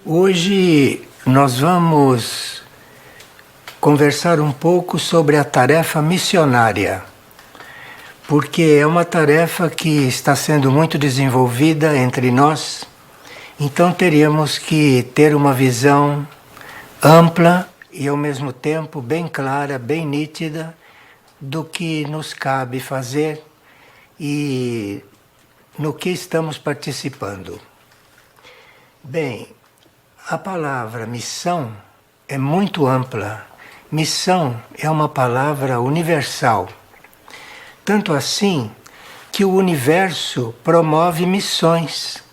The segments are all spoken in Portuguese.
Hoje nós vamos conversar um pouco sobre a tarefa missionária, porque é uma tarefa que está sendo muito desenvolvida entre nós, então teríamos que ter uma visão ampla e ao mesmo tempo bem clara, bem nítida do que nos cabe fazer e no que estamos participando. Bem, a palavra missão é muito ampla. Missão é uma palavra universal. Tanto assim que o universo promove missões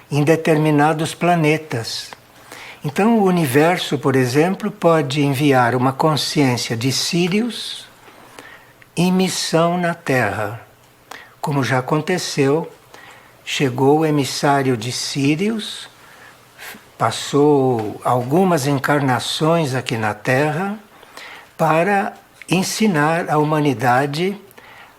em determinados planetas. Então o universo, por exemplo, pode enviar uma consciência de Sírius em missão na Terra. Como já aconteceu, chegou o emissário de Sírius, passou algumas encarnações aqui na Terra para ensinar a humanidade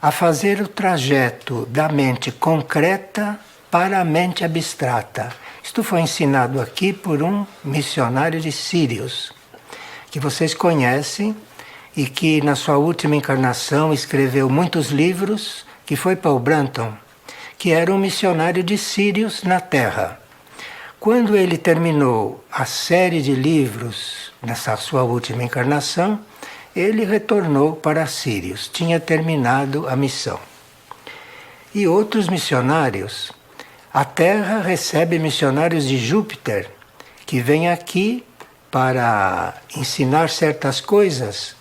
a fazer o trajeto da mente concreta para a mente abstrata. Isto foi ensinado aqui por um missionário de Sírius, que vocês conhecem e que na sua última encarnação escreveu muitos livros, que foi Paul Brunton, que era um missionário de Sírius na Terra. Quando ele terminou a série de livros nessa sua última encarnação, ele retornou para Sírius, tinha terminado a missão. E outros missionários, a Terra recebe missionários de Júpiter, que vêm aqui para ensinar certas coisas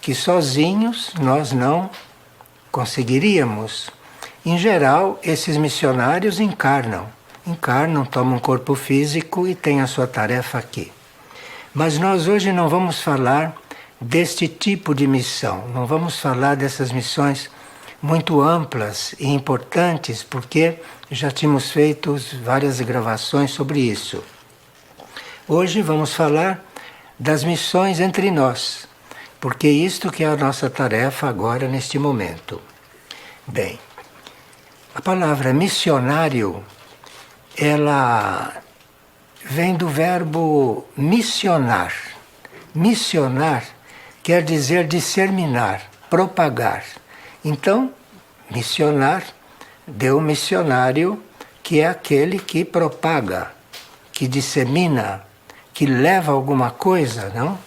que sozinhos nós não conseguiríamos. Em geral, esses missionários encarnam, tomam um corpo físico e têm a sua tarefa aqui. Mas nós hoje não vamos falar deste tipo de missão, não vamos falar dessas missões muito amplas e importantes, porque já tínhamos feito várias gravações sobre isso. Hoje vamos falar das missões entre nós, porque isto que é a nossa tarefa agora neste momento. Bem, a palavra missionário, ela vem do verbo missionar. Missionar quer dizer disseminar, propagar. Então, missionar deu missionário, que é aquele que propaga, que dissemina, que leva alguma coisa, não?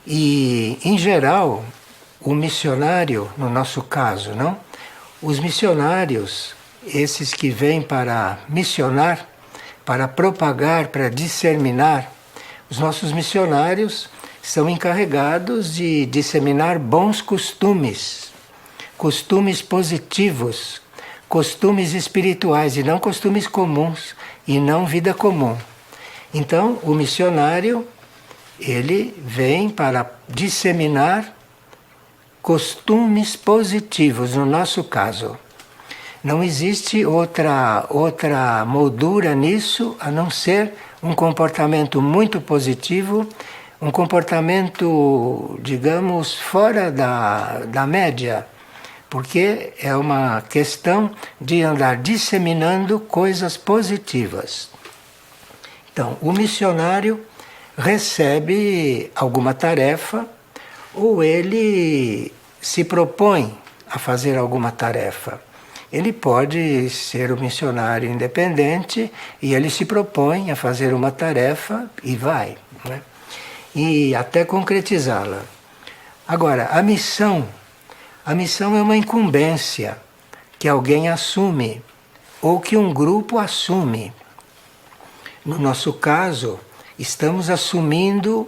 E, em geral, o missionário, no nosso caso, não? Os missionários, esses que vêm para missionar, para propagar, para disseminar, os nossos missionários são encarregados de disseminar bons costumes, costumes positivos, costumes espirituais e não costumes comuns e não vida comum. Então, o missionário, ele vem para disseminar costumes positivos, no nosso caso. Não existe outra moldura nisso a não ser um comportamento muito positivo, um comportamento, digamos, fora da média, porque é uma questão de andar disseminando coisas positivas. Então, o missionário recebe alguma tarefa ou ele se propõe a fazer alguma tarefa. Ele pode ser um missionário independente e ele se propõe a fazer uma tarefa e vai, né? E até concretizá-la. Agora, a missão é uma incumbência que alguém assume ou que um grupo assume. No nosso caso, estamos assumindo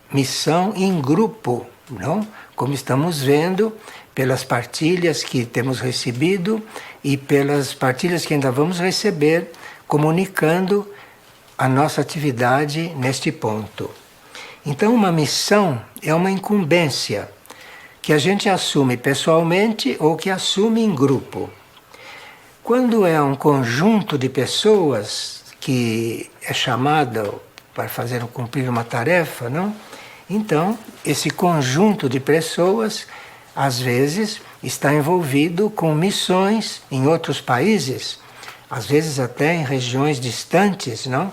missão em grupo, não? Como estamos vendo pelas partilhas que temos recebido e pelas partilhas que ainda vamos receber, comunicando a nossa atividade neste ponto. Então, uma missão é uma incumbência que a gente assume pessoalmente ou que assume em grupo. Quando é um conjunto de pessoas que é chamado para cumprir uma tarefa, não? Então, esse conjunto de pessoas, às vezes, está envolvido com missões em outros países, às vezes até em regiões distantes, não?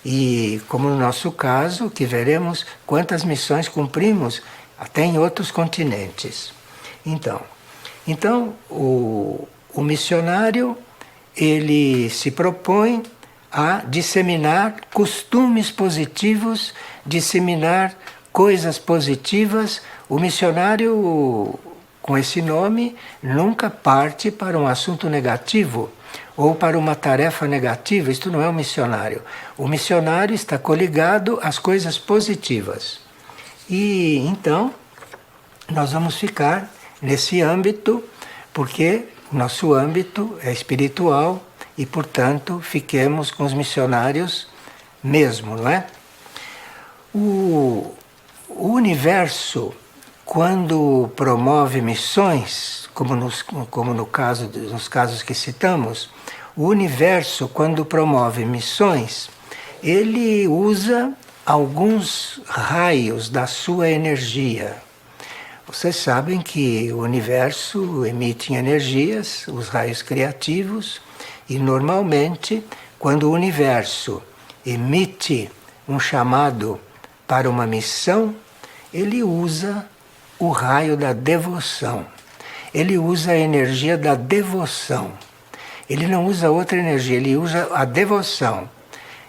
E como no nosso caso, que veremos quantas missões cumprimos até em outros continentes. Então o missionário, ele se propõe a disseminar costumes positivos, disseminar coisas positivas. O missionário, com esse nome, nunca parte para um assunto negativo ou para uma tarefa negativa. Isto não é um missionário. O missionário está coligado às coisas positivas. E então nós vamos ficar nesse âmbito, porque nosso âmbito é espiritual e, portanto, fiquemos com os missionários mesmo, não é? O universo, quando promove missões, como nos casos que citamos, o universo, quando promove missões, ele usa alguns raios da sua energia. Vocês sabem que o universo emite energias, os raios criativos, e normalmente, quando o universo emite um chamado para uma missão, ele usa o raio da devoção. Ele usa a energia da devoção. Ele não usa outra energia, ele usa a devoção.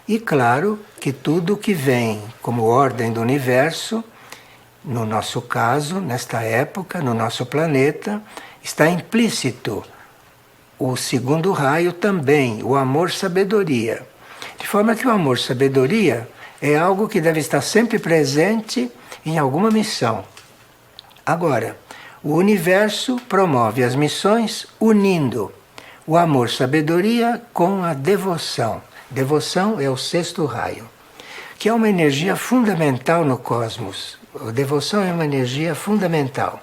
E claro que tudo que vem como ordem do universo, no nosso caso, nesta época, no nosso planeta, está implícito o segundo raio também, o amor-sabedoria. De forma que o amor-sabedoria é algo que deve estar sempre presente em alguma missão. Agora, o universo promove as missões unindo o amor-sabedoria com a devoção. Devoção é o sexto raio, que é uma energia fundamental no cosmos. A devoção é uma energia fundamental.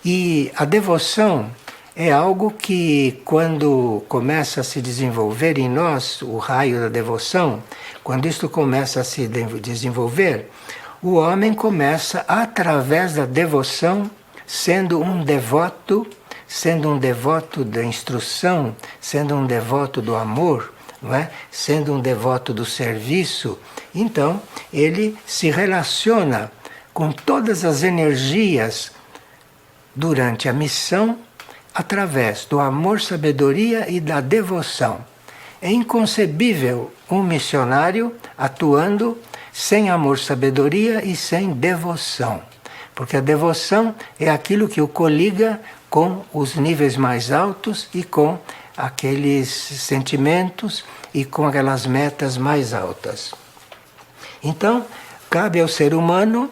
E a devoção é algo que, quando começa a se desenvolver em nós, o raio da devoção, quando isto começa a se desenvolver, o homem começa, através da devoção, sendo um devoto da instrução, sendo um devoto do amor, não é? Sendo um devoto do serviço, então ele se relaciona com todas as energias durante a missão através do amor, sabedoria e da devoção. É inconcebível um missionário atuando sem amor, sabedoria e sem devoção, porque a devoção é aquilo que o coliga com os níveis mais altos e com aqueles sentimentos e com aquelas metas mais altas. Então, cabe ao ser humano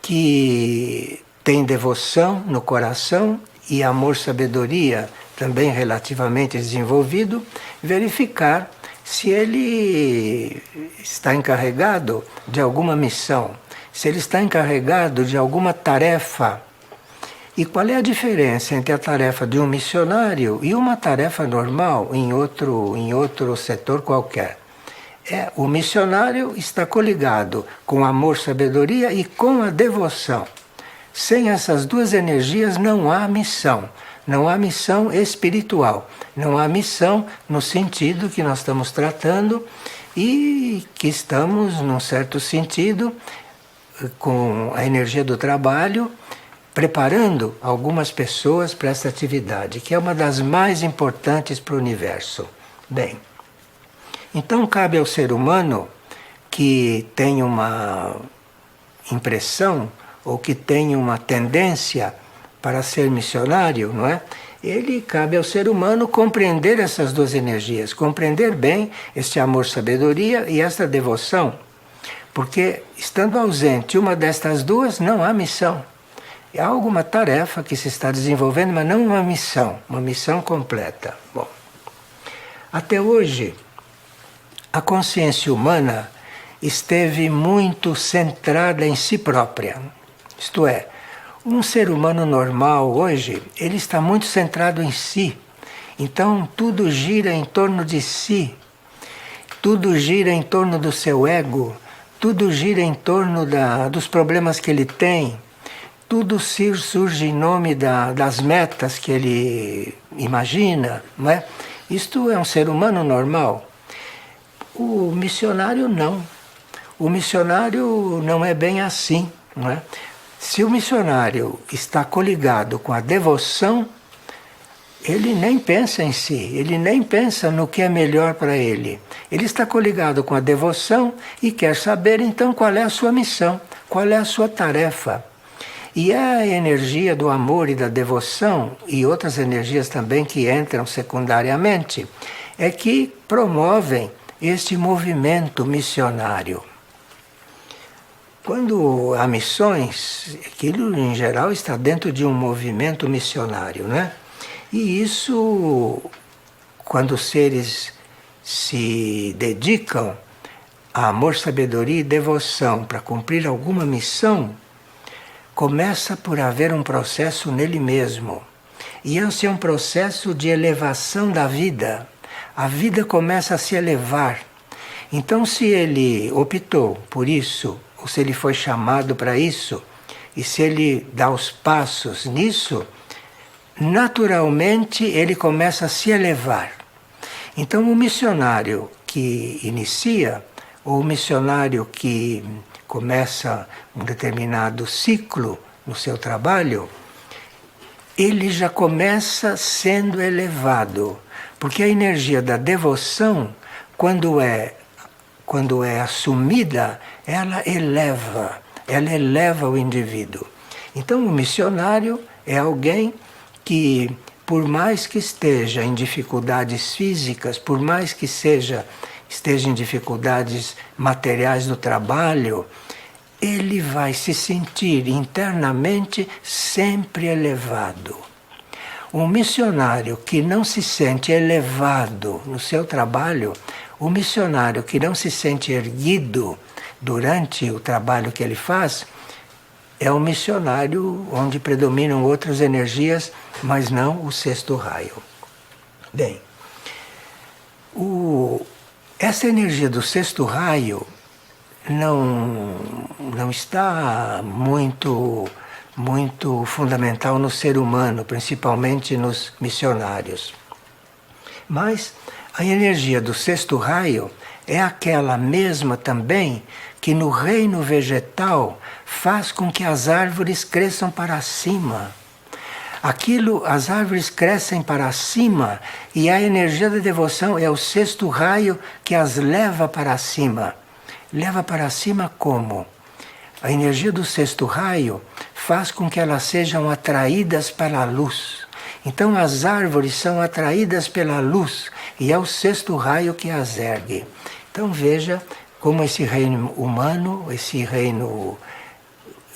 que tem devoção no coração e amor, sabedoria também relativamente desenvolvido, verificar se ele está encarregado de alguma missão, se ele está encarregado de alguma tarefa. E qual é a diferença entre a tarefa de um missionário e uma tarefa normal em outro setor qualquer? O missionário está coligado com amor, sabedoria e com a devoção. Sem essas duas energias não há missão. Não há missão espiritual. Não há missão no sentido que nós estamos tratando e que estamos, num certo sentido, com a energia do trabalho, preparando algumas pessoas para essa atividade, que é uma das mais importantes para o universo. Bem, então cabe ao ser humano que tem uma impressão ou que tem uma tendência para ser missionário, não é? Cabe ao ser humano compreender essas duas energias, compreender bem este amor, sabedoria e esta devoção, porque estando ausente uma destas duas, não há missão. Há alguma tarefa que se está desenvolvendo, mas não uma missão completa. Bom, até hoje, a consciência humana esteve muito centrada em si própria. Isto é, um ser humano normal hoje, ele está muito centrado em si. Então, tudo gira em torno de si. Tudo gira em torno do seu ego. Tudo gira em torno dos problemas que ele tem. Tudo surge em nome das metas que ele imagina, não é? Isto é um ser humano normal. O missionário não. O missionário não é bem assim, não é? Se o missionário está coligado com a devoção, ele nem pensa em si, ele nem pensa no que é melhor para ele. Ele está coligado com a devoção e quer saber então qual é a sua missão, qual é a sua tarefa. E a energia do amor e da devoção, e outras energias também que entram secundariamente, é que promovem este movimento missionário. Quando há missões, aquilo em geral está dentro de um movimento missionário, né? E isso, quando os seres se dedicam a amor, sabedoria e devoção para cumprir alguma missão, começa por haver um processo nele mesmo. E esse é um processo de elevação da vida. A vida começa a se elevar. Então, se ele optou por isso, ou se ele foi chamado para isso, e se ele dá os passos nisso, naturalmente ele começa a se elevar. Então, o missionário que inicia, ou o missionário que começa um determinado ciclo no seu trabalho, ele já começa sendo elevado, porque a energia da devoção, quando é assumida, ela eleva o indivíduo. Então, o missionário é alguém que, por mais que esteja em dificuldades físicas, por mais que esteja em dificuldades materiais no trabalho, ele vai se sentir internamente sempre elevado. Um missionário que não se sente elevado no seu trabalho, o missionário que não se sente erguido durante o trabalho que ele faz, é um missionário onde predominam outras energias, mas não o sexto raio. Bem, essa energia do sexto raio não está muito fundamental no ser humano, principalmente nos missionários. Mas a energia do sexto raio é aquela mesma também que no reino vegetal faz com que as árvores cresçam para cima. As árvores crescem para cima e a energia da devoção é o sexto raio que as leva para cima. Leva para cima como? A energia do sexto raio faz com que elas sejam atraídas pela luz. Então as árvores são atraídas pela luz e é o sexto raio que as ergue. Então veja como esse reino humano, esse reino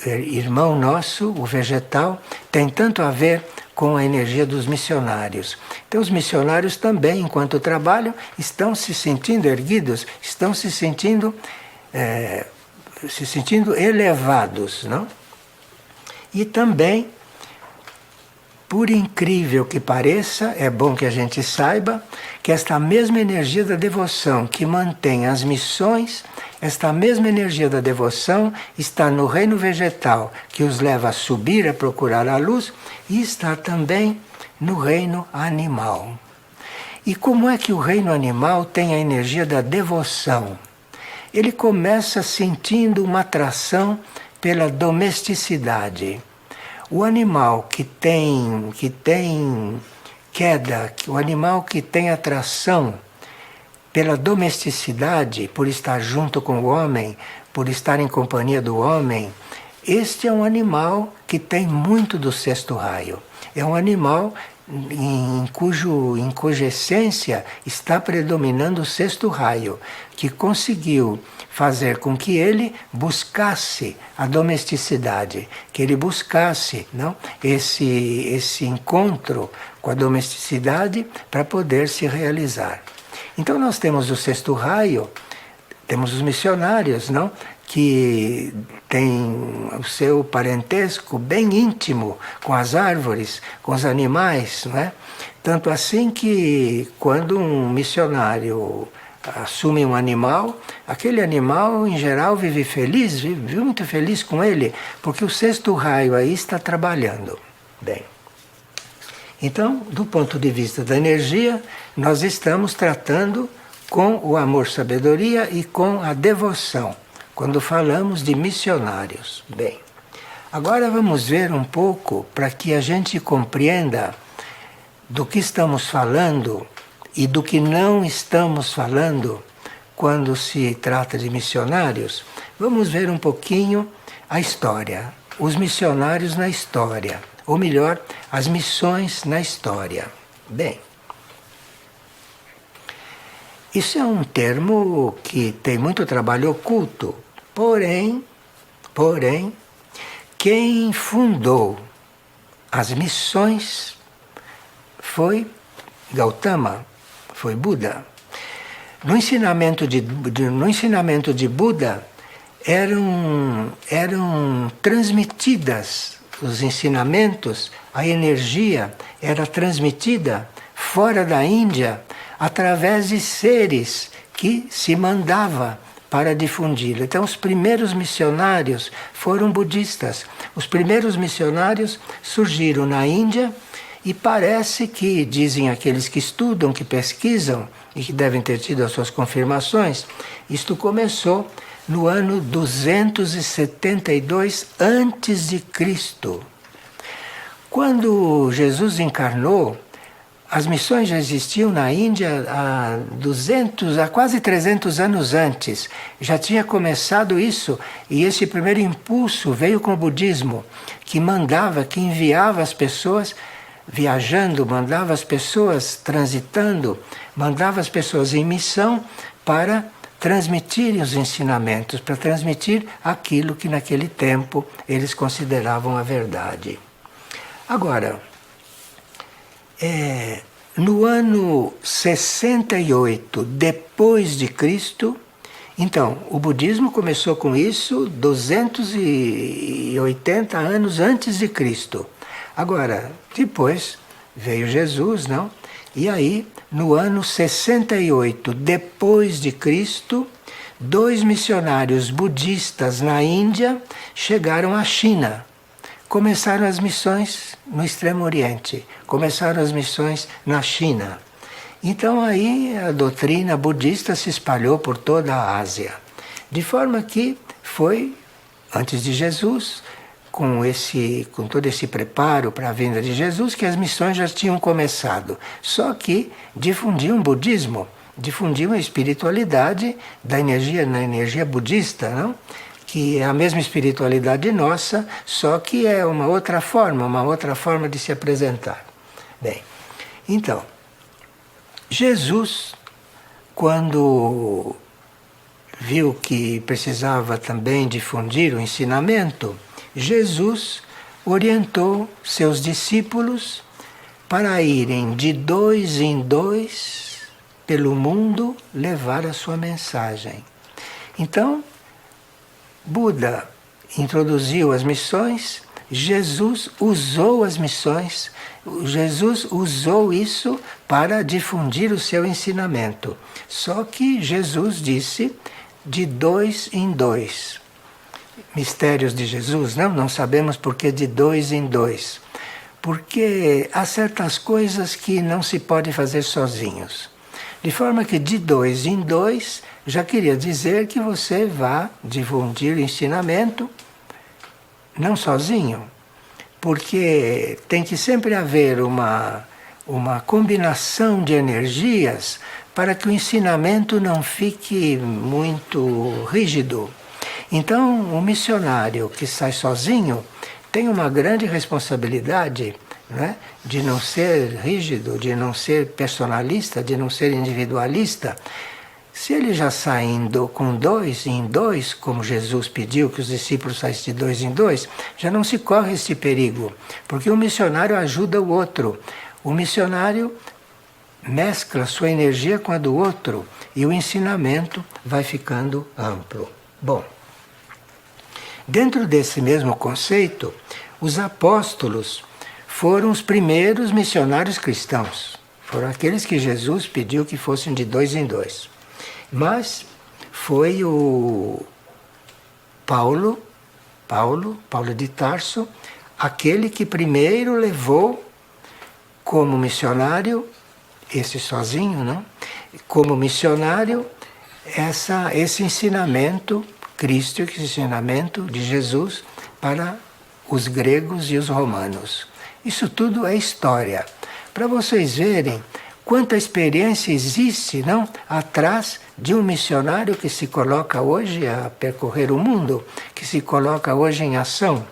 irmão nosso, o vegetal, tem tanto a ver com a energia dos missionários. Então os missionários também, enquanto trabalham, estão se sentindo erguidos, estão se sentindo elevados, não? E também, por incrível que pareça, é bom que a gente saiba que esta mesma energia da devoção que mantém as missões, esta mesma energia da devoção está no reino vegetal, que os leva a subir, a procurar a luz, e está também no reino animal. E como é que o reino animal tem a energia da devoção? Ele começa sentindo uma atração pela domesticidade. O animal que tem queda, o animal que tem atração pela domesticidade, por estar junto com o homem, por estar em companhia do homem, este é um animal que tem muito do sexto raio. É um animal em cuja essência está predominando o sexto raio, que conseguiu fazer com que ele buscasse a domesticidade, que ele buscasse, não, esse encontro com a domesticidade para poder se realizar. Então nós temos o sexto raio, temos os missionários, não, que tem o seu parentesco bem íntimo com as árvores, com os animais, não é? Tanto assim que quando um missionário assume um animal, aquele animal em geral vive feliz, vive muito feliz com ele, porque o sexto raio aí está trabalhando. Bem, então, do ponto de vista da energia, nós estamos tratando com o amor-sabedoria e com a devoção, quando falamos de missionários. Bem, agora vamos ver um pouco para que a gente compreenda do que estamos falando e do que não estamos falando quando se trata de missionários. Vamos ver um pouquinho a história, os missionários na história, ou melhor, as missões na história. Bem, isso é um termo que tem muito trabalho oculto, porém, quem fundou as missões foi Gautama, foi Buda. No ensinamento de Buda eram transmitidas os ensinamentos, a energia era transmitida fora da Índia através de seres que se mandava para difundi-lo. Então, os primeiros missionários foram budistas. Os primeiros missionários surgiram na Índia e parece que, dizem aqueles que estudam, que pesquisam e que devem ter tido as suas confirmações, isto começou no ano 272 a.C. Quando Jesus encarnou, as missões já existiam na Índia há quase 300 anos antes. Já tinha começado isso, e esse primeiro impulso veio com o budismo, que enviava as pessoas viajando, mandava as pessoas transitando, mandava as pessoas em missão para transmitirem os ensinamentos, para transmitir aquilo que naquele tempo eles consideravam a verdade. Agora, no ano 68 depois de Cristo, então, o budismo começou com isso 280 anos antes de Cristo. Agora, depois veio Jesus, não? E aí, no ano 68 depois de Cristo, 2 missionários budistas na Índia chegaram à China. Começaram as missões no Extremo Oriente, começaram as missões na China. Então aí a doutrina budista se espalhou por toda a Ásia. De forma que foi, antes de Jesus, com todo esse preparo para a vinda de Jesus, que as missões já tinham começado. Só que difundiam o budismo, difundiam a espiritualidade na energia budista, não? Que é a mesma espiritualidade nossa, só que é uma outra forma de se apresentar. Bem, então, Jesus, quando viu que precisava também difundir o ensinamento, Jesus orientou seus discípulos para irem de 2 em 2 pelo mundo levar a sua mensagem. Então, Buda introduziu as missões, Jesus usou as missões, Jesus usou isso para difundir o seu ensinamento. Só que Jesus disse de 2 em 2. Mistérios de Jesus, não sabemos por que de 2 em 2. Porque há certas coisas que não se pode fazer sozinhos. De forma que de 2 em 2 já queria dizer que você vá difundir o ensinamento não sozinho, porque tem que sempre haver uma combinação de energias para que o ensinamento não fique muito rígido. Então, o missionário que sai sozinho tem uma grande responsabilidade, né, de não ser rígido, de não ser personalista, de não ser individualista. Se ele já saindo com 2 em 2, como Jesus pediu que os discípulos saíssem de 2 em 2, já não se corre esse perigo, porque o missionário ajuda o outro. O missionário mescla sua energia com a do outro e o ensinamento vai ficando amplo. Bom, dentro desse mesmo conceito, os apóstolos foram os primeiros missionários cristãos. Foram aqueles que Jesus pediu que fossem de 2 em 2. Mas foi o Paulo de Tarso, aquele que primeiro levou como missionário, esse sozinho, não? como missionário, esse ensinamento crístico, esse ensinamento de Jesus para os gregos e os romanos. Isso tudo é história. Para vocês verem quanta experiência existe, não, atrás de um missionário que se coloca hoje a percorrer o mundo, que se coloca hoje em ação.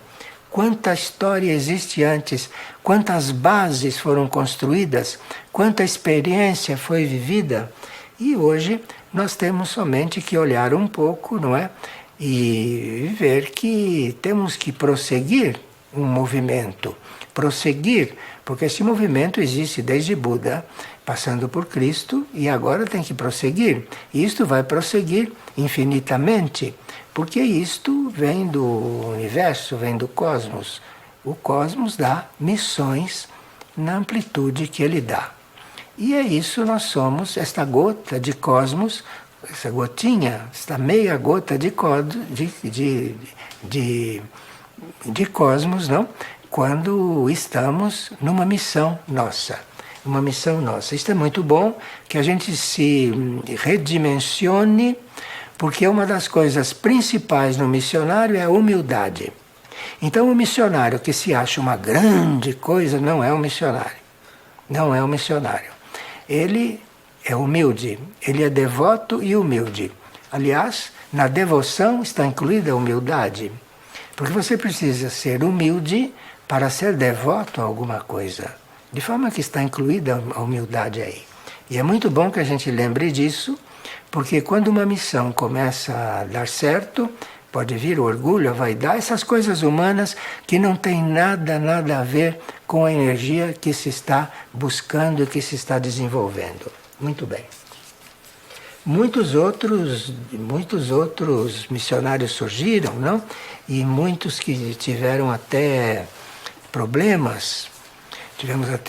Quanta história existe antes, quantas bases foram construídas, quanta experiência foi vivida. E hoje nós temos somente que olhar um pouco, não é? E ver que temos que prosseguir um movimento. Prosseguir, porque esse movimento existe desde Buda, passando por Cristo, e agora tem que prosseguir. E isto vai prosseguir infinitamente, porque isto vem do universo, vem do cosmos. O cosmos dá missões na amplitude que ele dá. E é isso, nós somos esta gota de cosmos, essa gotinha, esta meia gota de cosmos, não? Quando estamos numa missão nossa. Uma missão nossa. Isto é muito bom, que a gente se redimensione, porque uma das coisas principais no missionário é a humildade. Então o missionário que se acha uma grande coisa não é um missionário. Não é um missionário. Ele é humilde, ele é devoto e humilde. Aliás, na devoção está incluída a humildade. Porque você precisa ser humilde para ser devoto a alguma coisa. De forma que está incluída a humildade aí. E é muito bom que a gente lembre disso, porque quando uma missão começa a dar certo, pode vir o orgulho, a vaidade, essas coisas humanas que não tem nada a ver com a energia que se está buscando e que se está desenvolvendo. Muito bem. Muitos outros missionários surgiram, não? E muitos que tiveram até problemas,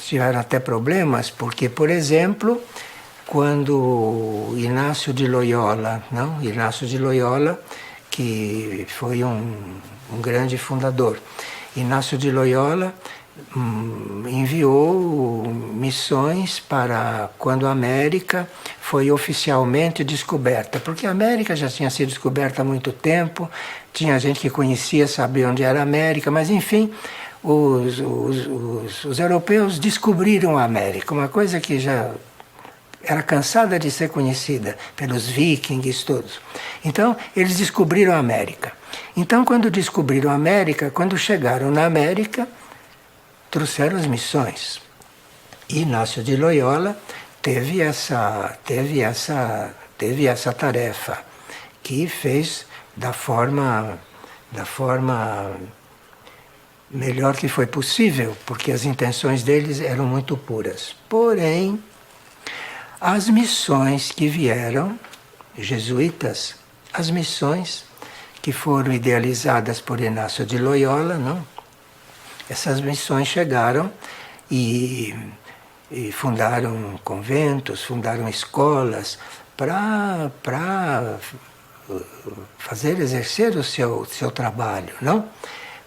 tiveram até problemas, porque, por exemplo, quando Inácio de Loyola, não? Inácio de Loyola, que foi um grande fundador, Inácio de Loyola enviou missões para quando a América foi oficialmente descoberta, porque a América já tinha sido descoberta há muito tempo, tinha gente que conhecia, sabia onde era a América, mas enfim, os europeus descobriram a América, uma coisa que já era cansada de ser conhecida pelos vikings todos. Então, eles descobriram a América. Então, quando descobriram a América, quando chegaram na América, trouxeram as missões. E Inácio de Loyola teve essa tarefa, que fez da forma melhor que foi possível, porque as intenções deles eram muito puras. Porém, as missões que vieram, jesuítas, as missões que foram idealizadas por Inácio de Loyola, não? Essas missões chegaram e fundaram conventos, fundaram escolas para exercer o seu trabalho, não?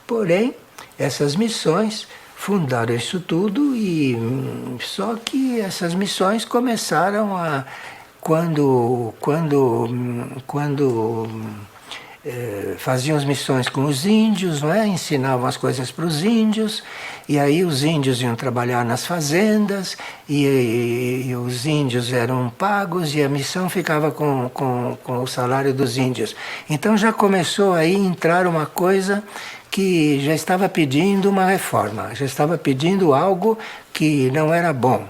Porém, essas missões fundaram isso tudo e só que essas missões começaram a quando faziam as missões com os índios, não é? Ensinavam as coisas para os índios, e aí os índios iam trabalhar nas fazendas, e os índios eram pagos, e a missão ficava com o salário dos índios. Então já começou aí a entrar uma coisa que já estava pedindo uma reforma, já estava pedindo algo que não era bom.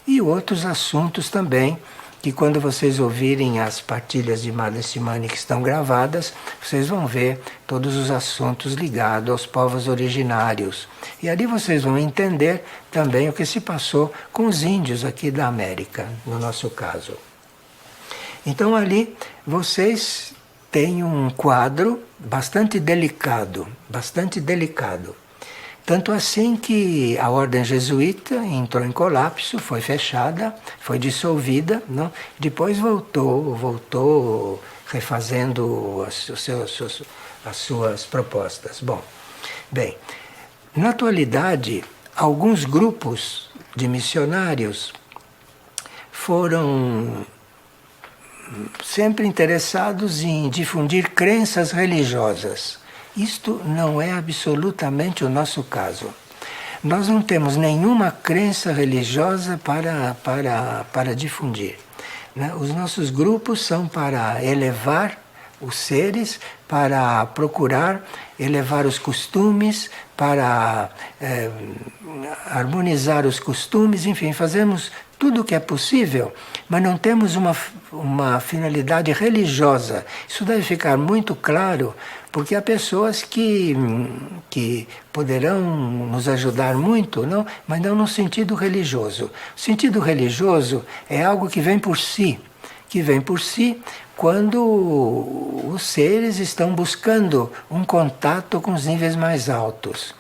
E outros assuntos também, que quando vocês ouvirem as partilhas de Madre Simone que estão gravadas, vocês vão ver todos os assuntos ligados aos povos originários. E ali vocês vão entender também o que se passou com os índios aqui da América, no nosso caso. Então ali vocês têm um quadro bastante delicado, bastante delicado. Tanto assim que a ordem jesuíta entrou em colapso, foi fechada, foi dissolvida, não? Depois voltou refazendo as suas propostas. Bom, bem, na atualidade, alguns grupos de missionários foram sempre interessados em difundir crenças religiosas. Isto não é absolutamente o nosso caso. Nós não temos nenhuma crença religiosa para difundir, né? Os nossos grupos são para elevar os seres, para procurar elevar os costumes, para harmonizar os costumes, enfim, fazemos tudo o que é possível, mas não temos uma finalidade religiosa. Isso deve ficar muito claro, porque há pessoas que poderão nos ajudar muito, não, mas não no sentido religioso. O sentido religioso é algo que vem por si, quando os seres estão buscando um contato com os níveis mais altos.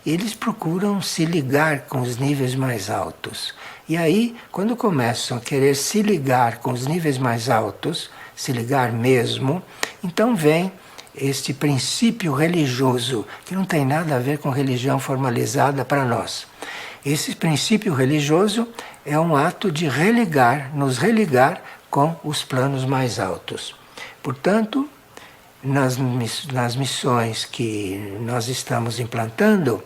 Eles procuram se ligar com os níveis mais altos. E aí, quando começam a querer se ligar com os níveis mais altos, se ligar mesmo, então vem este princípio religioso, que não tem nada a ver com religião formalizada para nós. Esse princípio religioso é um ato de religar, nos religar com os planos mais altos. Portanto, nas missões que nós estamos implantando,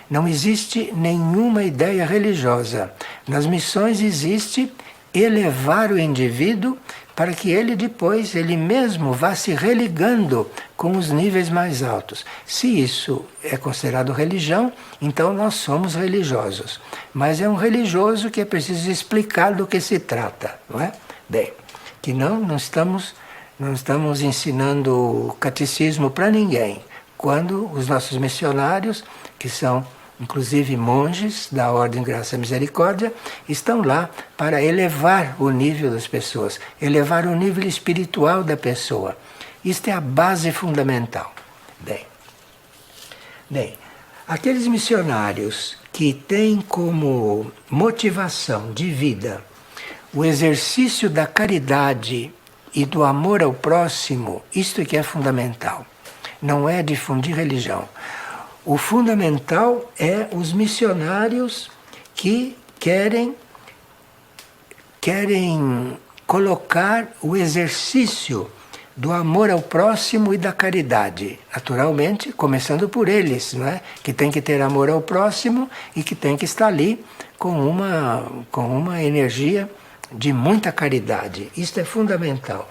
não existe nenhuma ideia religiosa. Nas missões existe elevar o indivíduo para que ele depois, ele mesmo, vá se religando com os níveis mais altos. Se isso é considerado religião, então nós somos religiosos. Mas é um religioso que é preciso explicar do que se trata, não é? Bem, que não estamos ensinando catecismo para ninguém. Quando os nossos missionários, que são inclusive monges da Ordem Graça e Misericórdia, estão lá para elevar o nível das pessoas, elevar o nível espiritual da pessoa. Isto é a base fundamental. Bem, aqueles missionários que têm como motivação de vida o exercício da caridade e do amor ao próximo, isto é que é fundamental. Não é difundir religião. O fundamental é os missionários que querem colocar o exercício do amor ao próximo e da caridade. Naturalmente, começando por eles, não é? Que tem que ter amor ao próximo e que tem que estar ali com uma energia de muita caridade. Isto é fundamental,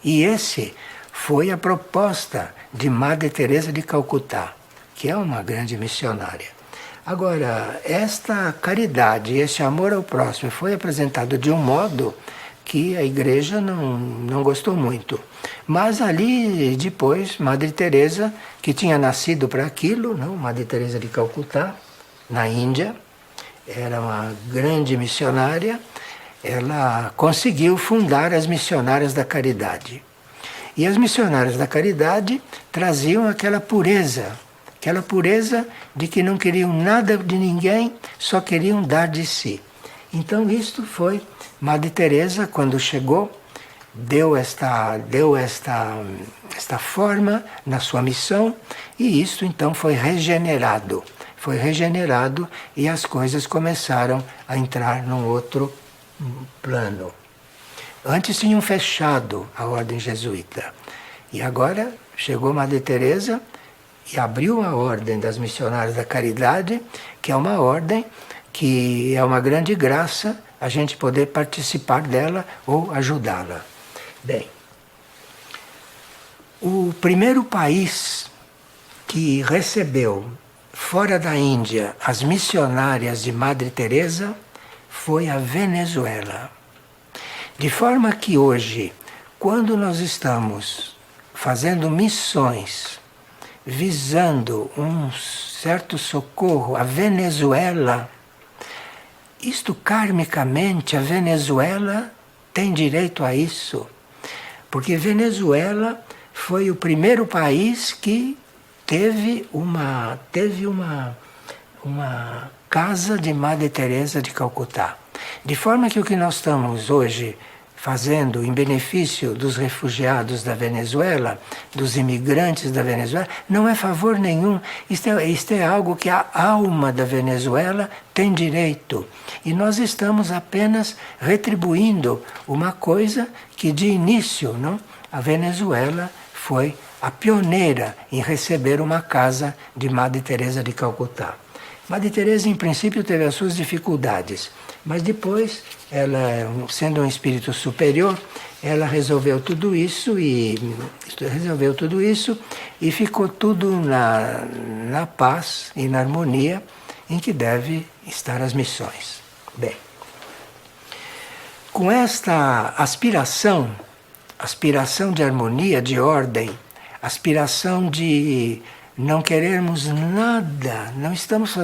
E esse foi a proposta de Madre Teresa de Calcutá, que é uma grande missionária. Agora, esta caridade, esse amor ao próximo foi apresentado de um modo que a Igreja não gostou muito. Mas ali, depois, Madre Teresa, que tinha nascido para aquilo, não? Madre Teresa de Calcutá, na Índia, era uma grande missionária, ela conseguiu fundar as Missionárias da Caridade. E as Missionárias da Caridade traziam aquela pureza de que não queriam nada de ninguém, só queriam dar de si. Então isto foi, Madre Teresa, quando chegou, deu esta forma na sua missão, e isto então foi regenerado e as coisas começaram a entrar num outro plano. Antes tinham fechado a ordem jesuíta. E agora chegou Madre Teresa e abriu a ordem das Missionárias da Caridade, que é uma ordem que é uma grande graça a gente poder participar dela ou ajudá-la. Bem, o primeiro país que recebeu, fora da Índia, as missionárias de Madre Teresa foi a Venezuela. De forma que hoje, quando nós estamos fazendo missões visando um certo socorro à Venezuela, isto karmicamente a Venezuela tem direito a isso, porque Venezuela foi o primeiro país que teve uma casa de Madre Teresa de Calcutá. De forma que o que nós estamos hoje fazendo em benefício dos refugiados da Venezuela, dos imigrantes da Venezuela, não é favor nenhum. Isto é algo que a alma da Venezuela tem direito. E nós estamos apenas retribuindo uma coisa que de início, não, a Venezuela foi a pioneira em receber uma casa de Madre Teresa de Calcutá. Madre Teresa, em princípio, teve as suas dificuldades, mas depois, ela, sendo um espírito superior, ela resolveu tudo isso e ficou tudo na paz e na harmonia em que deve estar as missões. Bem, com esta aspiração de harmonia, de ordem, aspiração de não querermos nada, não estamos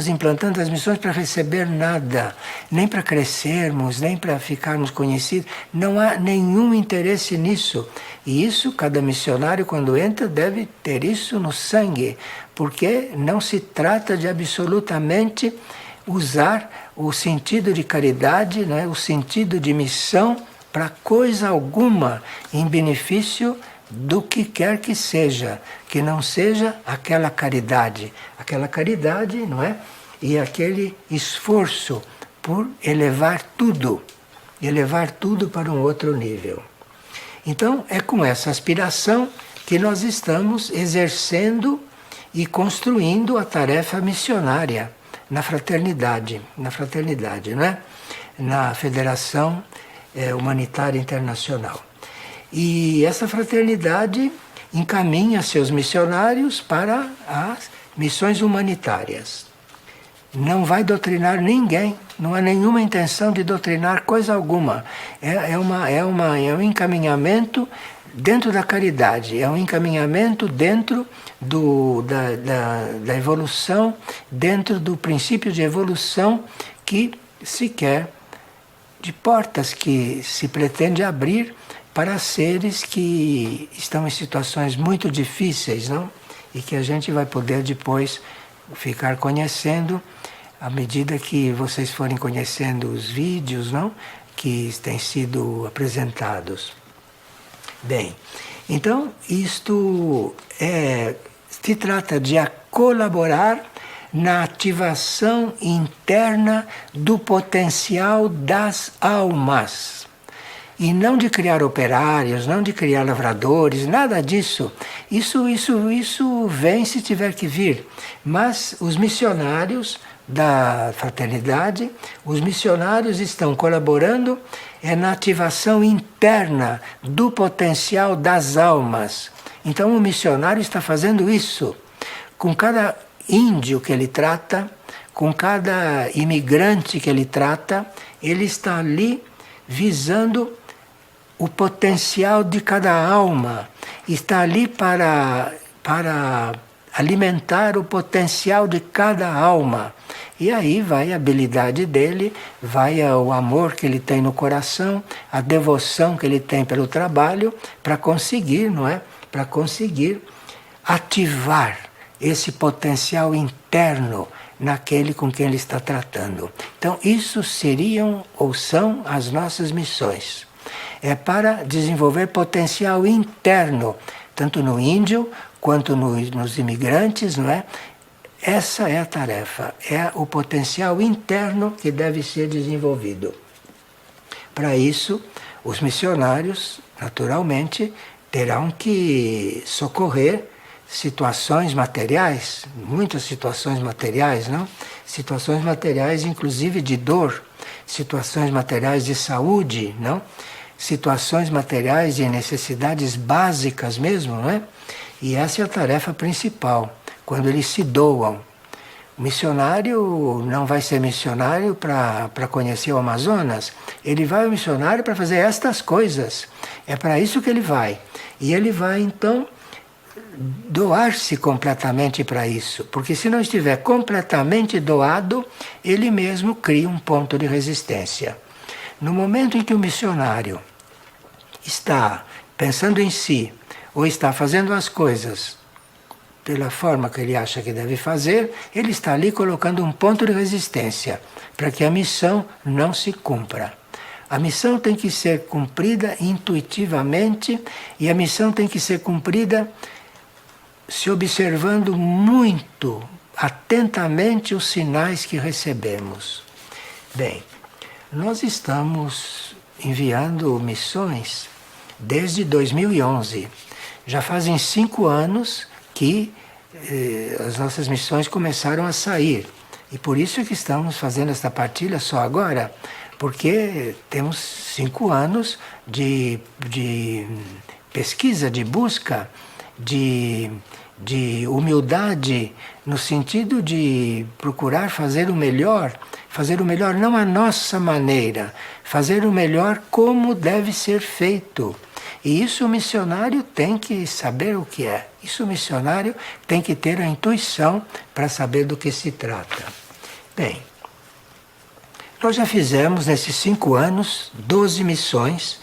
implantando as missões para receber nada, nem para crescermos, nem para ficarmos conhecidos, não há nenhum interesse nisso. E isso, cada missionário, quando entra, deve ter isso no sangue, porque não se trata de absolutamente usar o sentido de caridade, né, o sentido de missão, para coisa alguma em benefício do que quer que seja, que não seja aquela caridade, não é? E aquele esforço por elevar tudo para um outro nível. Então, é com essa aspiração que nós estamos exercendo e construindo a tarefa missionária na fraternidade, não é? Na Federação Humanitária Internacional. E essa fraternidade encaminha seus missionários para as missões humanitárias. Não vai doutrinar ninguém, não há nenhuma intenção de doutrinar coisa alguma. É um encaminhamento dentro da caridade, é um encaminhamento dentro da evolução, dentro do princípio de evolução que se quer, de portas que se pretende abrir para seres que estão em situações muito difíceis, não? E que a gente vai poder depois ficar conhecendo à medida que vocês forem conhecendo os vídeos, não? Que têm sido apresentados. Bem, então isto se trata de colaborar na ativação interna do potencial das almas. E não de criar operários, não de criar lavradores, nada disso. Isso vem se tiver que vir. Mas os missionários da fraternidade, os missionários estão colaborando na ativação interna do potencial das almas. Então o missionário está fazendo isso. Com cada índio que ele trata, com cada imigrante que ele trata, ele está ali visando o potencial de cada alma, está ali para alimentar o potencial de cada alma. E aí vai a habilidade dele, vai o amor que ele tem no coração, a devoção que ele tem pelo trabalho, para conseguir, não é? Para conseguir ativar esse potencial interno naquele com quem ele está tratando. Então, isso seriam ou são as nossas missões. É para desenvolver potencial interno, tanto no índio quanto nos imigrantes, não é? Essa é a tarefa, é o potencial interno que deve ser desenvolvido. Para isso, os missionários, naturalmente, terão que socorrer situações materiais, muitas situações materiais, não? Situações materiais, inclusive de dor, situações materiais de saúde, não? Situações materiais de necessidades básicas mesmo, não é? E essa é a tarefa principal, quando eles se doam. O missionário não vai ser missionário para conhecer o Amazonas, ele vai ao missionário para fazer estas coisas. É para isso que ele vai. E ele vai, então, doar-se completamente para isso, porque se não estiver completamente doado, ele mesmo cria um ponto de resistência. No momento em que o missionário está pensando em si, ou está fazendo as coisas pela forma que ele acha que deve fazer, ele está ali colocando um ponto de resistência para que a missão não se cumpra. A missão tem que ser cumprida intuitivamente e a missão tem que ser cumprida se observando muito atentamente os sinais que recebemos. Bem, nós estamos enviando missões desde 2011. Já fazem 5 anos que as nossas missões começaram a sair. E por isso que estamos fazendo esta partilha só agora, porque temos 5 anos de pesquisa, de busca, de humildade, no sentido de procurar fazer o melhor não à nossa maneira, fazer o melhor como deve ser feito. E isso o missionário tem que saber o que é. Isso o missionário tem que ter a intuição para saber do que se trata. Bem, nós já fizemos nesses 5 anos 12 missões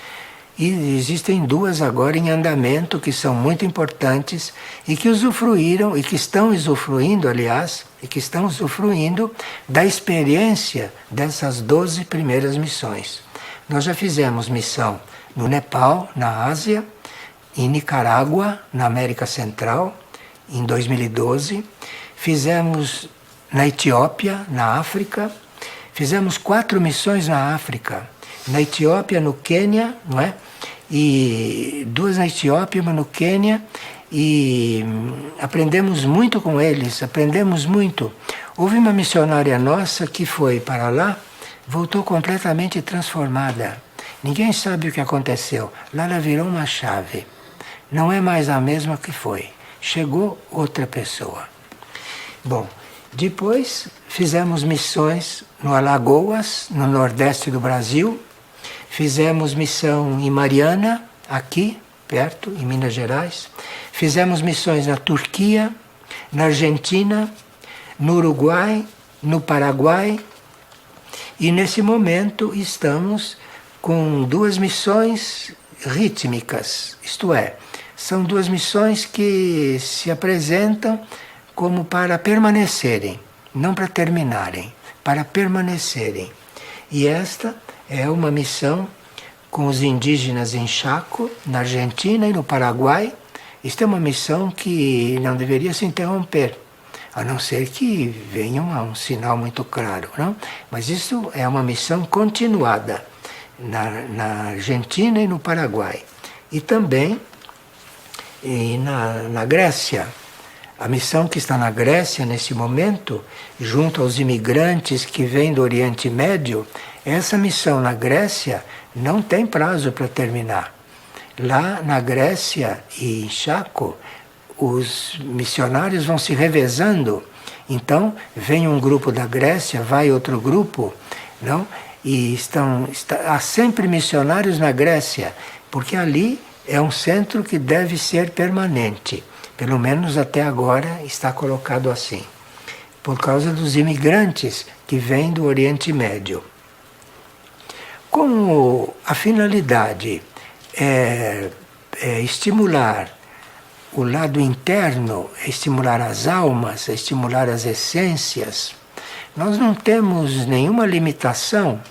e existem 2 agora em andamento que são muito importantes e que usufruíram e que estão usufruindo, aliás, e que estão usufruindo da experiência dessas 12 primeiras missões. Nós já fizemos missão no Nepal, na Ásia, em Nicarágua, na América Central, em 2012. Fizemos na Etiópia, na África. Fizemos 4 missões na África. Na Etiópia, no Quênia, não é? E 2 na Etiópia, uma no Quênia. E aprendemos muito com eles, aprendemos muito. Houve uma missionária nossa que foi para lá, voltou completamente transformada. Ninguém sabe o que aconteceu. Lá ela virou uma chave. Não é mais a mesma que foi. Chegou outra pessoa. Bom, depois fizemos missões no Alagoas, no nordeste do Brasil. Fizemos missão em Mariana, aqui, perto, em Minas Gerais. Fizemos missões na Turquia, na Argentina, no Uruguai, no Paraguai. E nesse momento estamos com 2 missões rítmicas, isto é, são 2 missões que se apresentam como para permanecerem, não para terminarem, para permanecerem. E esta é uma missão com os indígenas em Chaco, na Argentina e no Paraguai. Isto é uma missão que não deveria se interromper, a não ser que venha um sinal muito claro, não? Mas isso é uma missão continuada na Argentina e no Paraguai. E também na Grécia. A missão que está na Grécia nesse momento, junto aos imigrantes que vêm do Oriente Médio, essa missão na Grécia não tem prazo para terminar. Lá na Grécia e em Chaco, os missionários vão se revezando. Então, vem um grupo da Grécia, vai outro grupo, não? E há sempre missionários na Grécia, porque ali é um centro que deve ser permanente. Pelo menos até agora está colocado assim, por causa dos imigrantes que vêm do Oriente Médio. Como a finalidade é estimular o lado interno, é estimular as almas, é estimular as essências, nós não temos nenhuma limitação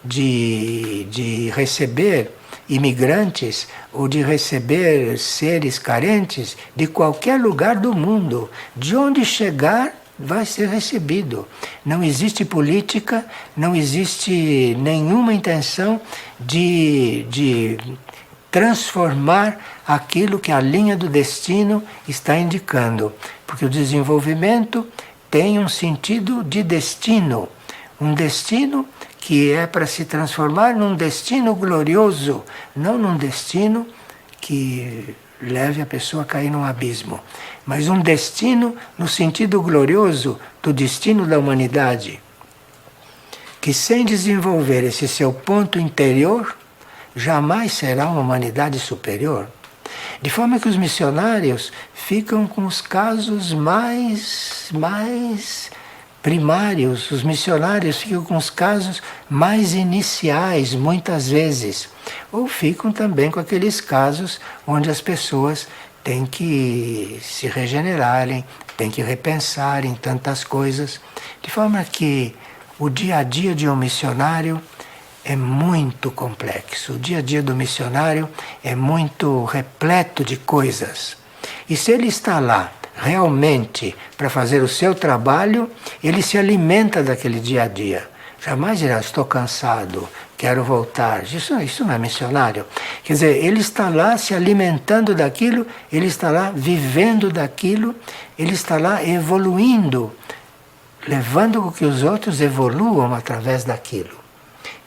de receber imigrantes ou de receber seres carentes de qualquer lugar do mundo. De onde chegar, vai ser recebido. Não existe política, não existe nenhuma intenção de transformar aquilo que a linha do destino está indicando. Porque o desenvolvimento tem um sentido de destino. Um destino que é para se transformar num destino glorioso, não num destino que leve a pessoa a cair num abismo, mas um destino no sentido glorioso do destino da humanidade, que sem desenvolver esse seu ponto interior, jamais será uma humanidade superior. De forma que os missionários ficam com os casos mais primários, os missionários ficam com os casos mais iniciais, muitas vezes, ou ficam também com aqueles casos onde as pessoas têm que se regenerarem, têm que repensar em tantas coisas, de forma que o dia a dia de um missionário é muito complexo. O dia a dia do missionário é muito repleto de coisas. E se ele está lá realmente para fazer o seu trabalho, ele se alimenta daquele dia a dia. Jamais dirá, estou cansado, quero voltar. Isso não é missionário. Quer dizer, ele está lá se alimentando daquilo, ele está lá vivendo daquilo, ele está lá evoluindo, levando com que os outros evoluam através daquilo.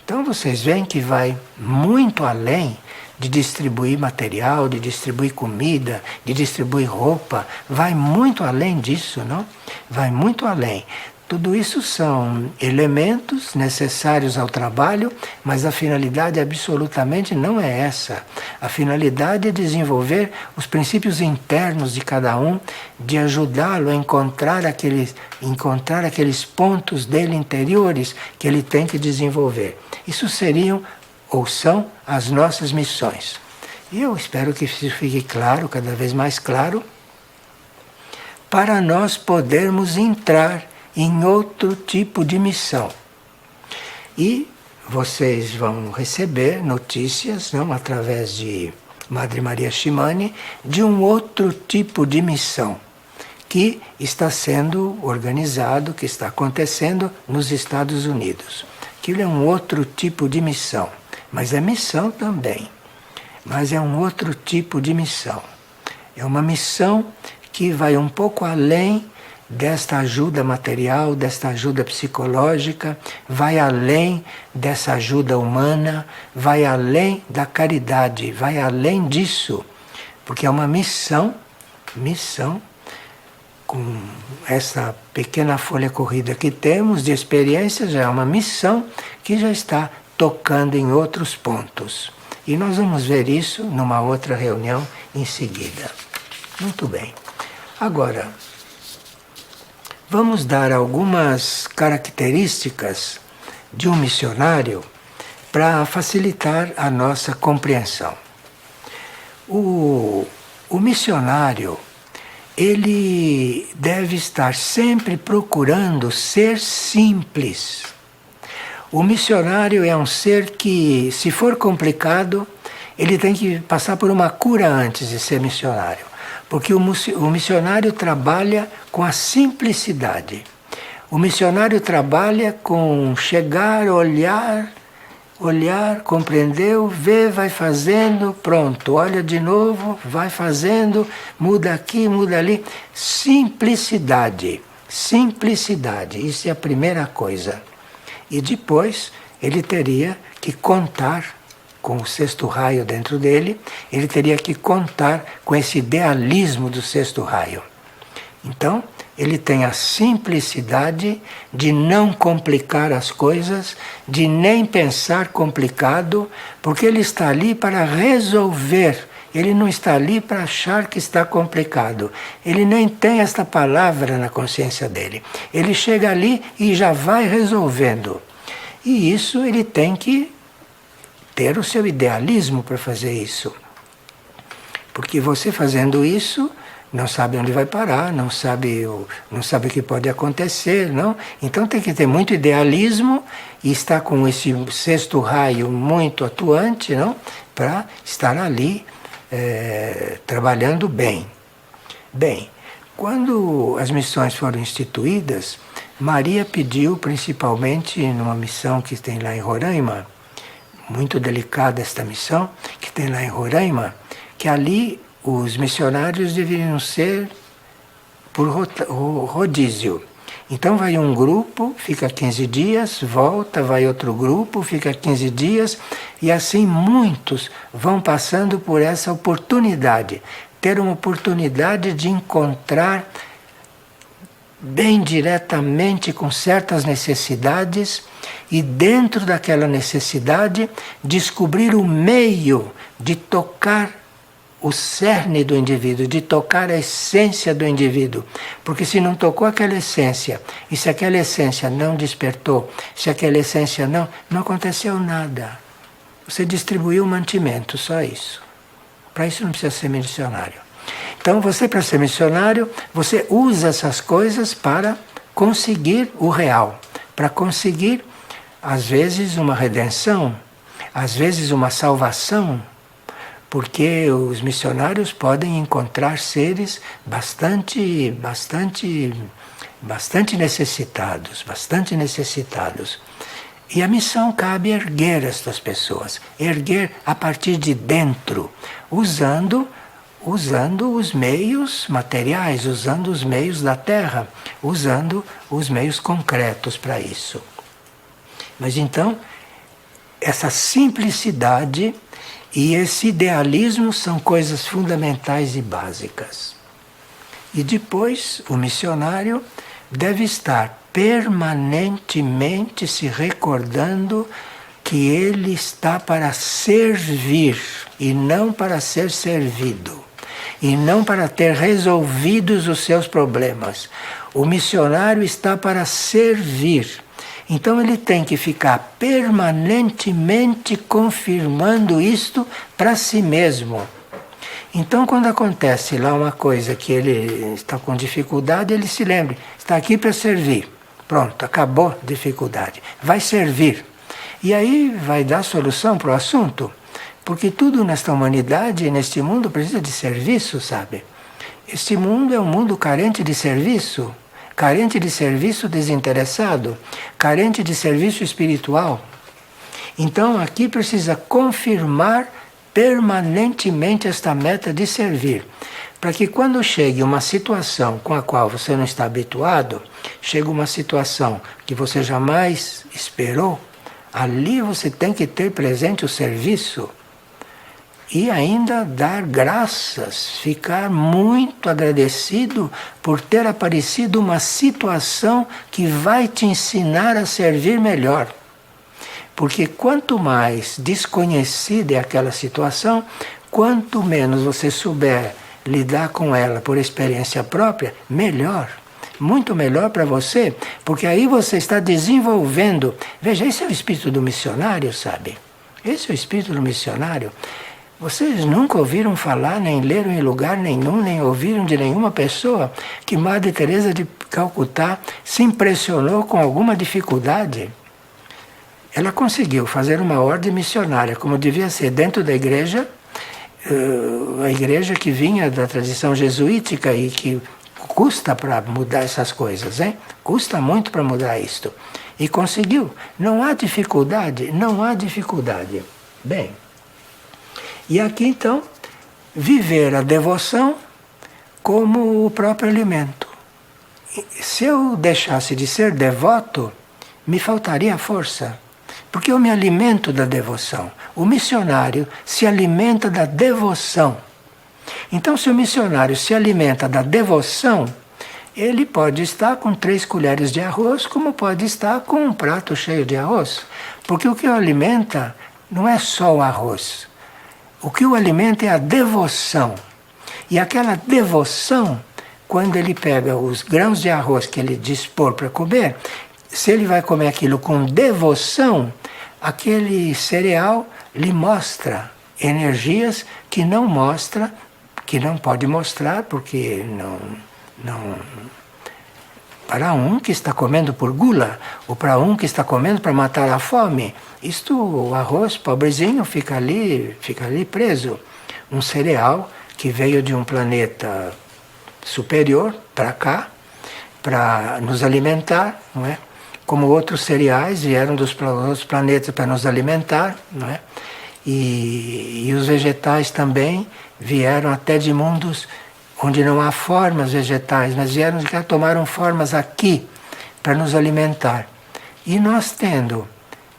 Então vocês veem que vai muito além de distribuir material, de distribuir comida, de distribuir roupa, vai muito além disso, não? Vai muito além. Tudo isso são elementos necessários ao trabalho, mas a finalidade absolutamente não é essa. A finalidade é desenvolver os princípios internos de cada um, de ajudá-lo a encontrar aqueles pontos dele interiores que ele tem que desenvolver. Isso seriam ou são as nossas missões. E eu espero que isso fique claro, cada vez mais claro, para nós podermos entrar em outro tipo de missão. E vocês vão receber notícias, não, através de Madre Maria Shimane, de um outro tipo de missão que está sendo organizado, que está acontecendo nos Estados Unidos. Aquilo é um outro tipo de missão, mas é missão também. Mas é um outro tipo de missão. É uma missão que vai um pouco além desta ajuda material, desta ajuda psicológica, vai além dessa ajuda humana, vai além da caridade, vai além disso, porque é uma missão, com essa pequena folha corrida que temos de experiência, já é uma missão que já está tocando em outros pontos. E nós vamos ver isso numa outra reunião em seguida. Muito bem. Agora, vamos dar algumas características de um missionário para facilitar a nossa compreensão. O missionário, ele deve estar sempre procurando ser simples. O missionário é um ser que, se for complicado, ele tem que passar por uma cura antes de ser missionário. Porque o missionário trabalha com a simplicidade. O missionário trabalha com chegar, olhar, compreendeu, vê, vai fazendo, pronto, olha de novo, vai fazendo, muda aqui, muda ali. Simplicidade, isso é a primeira coisa. E depois ele teria que contar com o sexto raio dentro dele, ele teria que contar com esse idealismo do sexto raio. Então, ele tem a simplicidade de não complicar as coisas, de nem pensar complicado, porque ele está ali para resolver. Ele não está ali para achar que está complicado. Ele nem tem esta palavra na consciência dele. Ele chega ali e já vai resolvendo. E isso ele tem que ter o seu idealismo para fazer isso. Porque você fazendo isso, não sabe onde vai parar, não sabe o que pode acontecer, não? Então tem que ter muito idealismo e estar com esse sexto raio muito atuante, não? Para estar ali trabalhando bem. Bem, quando as missões foram instituídas, Maria pediu, principalmente numa missão que tem lá em Roraima, muito delicada esta missão, que tem lá em Roraima, que ali os missionários deveriam ser por rodízio. Então vai um grupo, fica 15 dias, volta, vai outro grupo, fica 15 dias, e assim muitos vão passando por essa oportunidade, ter uma oportunidade de encontrar bem diretamente com certas necessidades e dentro daquela necessidade descobrir o meio de tocar o cerne do indivíduo, de tocar a essência do indivíduo. Porque se não tocou aquela essência, e se aquela essência não despertou, se aquela essência não aconteceu nada. Você distribuiu o mantimento, só isso. Para isso não precisa ser missionário. Então você, para ser missionário, você usa essas coisas para conseguir o real, para conseguir às vezes uma redenção, às vezes uma salvação, porque os missionários podem encontrar seres bastante necessitados, bastante necessitados. E a missão cabe erguer estas pessoas, erguer a partir de dentro, usando os meios materiais, usando os meios da terra, usando os meios concretos para isso. Mas então, essa simplicidade e esse idealismo são coisas fundamentais e básicas. E depois, o missionário deve estar permanentemente se recordando que ele está para servir e não para ser servido, e não para ter resolvidos os seus problemas. O missionário está para servir. Então ele tem que ficar permanentemente confirmando isto para si mesmo. Então, quando acontece lá uma coisa que ele está com dificuldade, ele se lembre, está aqui para servir. Pronto, acabou a dificuldade. Vai servir. E aí vai dar solução para o assunto. Porque tudo nesta humanidade, neste mundo, precisa de serviço, sabe? Este mundo é um mundo carente de serviço desinteressado, carente de serviço espiritual. Então aqui precisa confirmar permanentemente esta meta de servir, para que quando chegue uma situação com a qual você não está habituado, chega uma situação que você jamais esperou, ali você tem que ter presente o serviço. E ainda dar graças, ficar muito agradecido por ter aparecido uma situação que vai te ensinar a servir melhor. Porque quanto mais desconhecida é aquela situação, quanto menos você souber lidar com ela por experiência própria, melhor. Muito melhor para você, porque aí você está desenvolvendo. Veja, esse é o espírito do missionário, sabe? Esse é o espírito do missionário. Vocês nunca ouviram falar, nem leram em lugar nenhum, nem ouviram de nenhuma pessoa que Madre Teresa de Calcutá se impressionou com alguma dificuldade. Ela conseguiu fazer uma ordem missionária, como devia ser, dentro da igreja, a igreja que vinha da tradição jesuítica e que custa para mudar essas coisas, hein? Custa muito para mudar isto. E conseguiu. Não há dificuldade, não há dificuldade. Bem, e aqui então, viver a devoção como o próprio alimento. Se eu deixasse de ser devoto, me faltaria força, porque eu me alimento da devoção. O missionário se alimenta da devoção. Então, se o missionário se alimenta da devoção, ele pode estar com 3 colheres de arroz, como pode estar com um prato cheio de arroz. Porque o que o alimenta não é só o arroz. O que o alimenta é a devoção. E aquela devoção, quando ele pega os grãos de arroz que ele dispor para comer, se ele vai comer aquilo com devoção, aquele cereal lhe mostra energias que não mostra, que não pode mostrar, porque não para um que está comendo por gula, ou para um que está comendo para matar a fome, o arroz pobrezinho fica ali preso. Um cereal que veio de um planeta superior para cá, para nos alimentar, não é? Como outros cereais vieram dos outros planetas para nos alimentar, não é? E os vegetais também vieram até de mundos onde não há formas vegetais, mas vieram de cá, tomaram formas aqui para nos alimentar. E nós tendo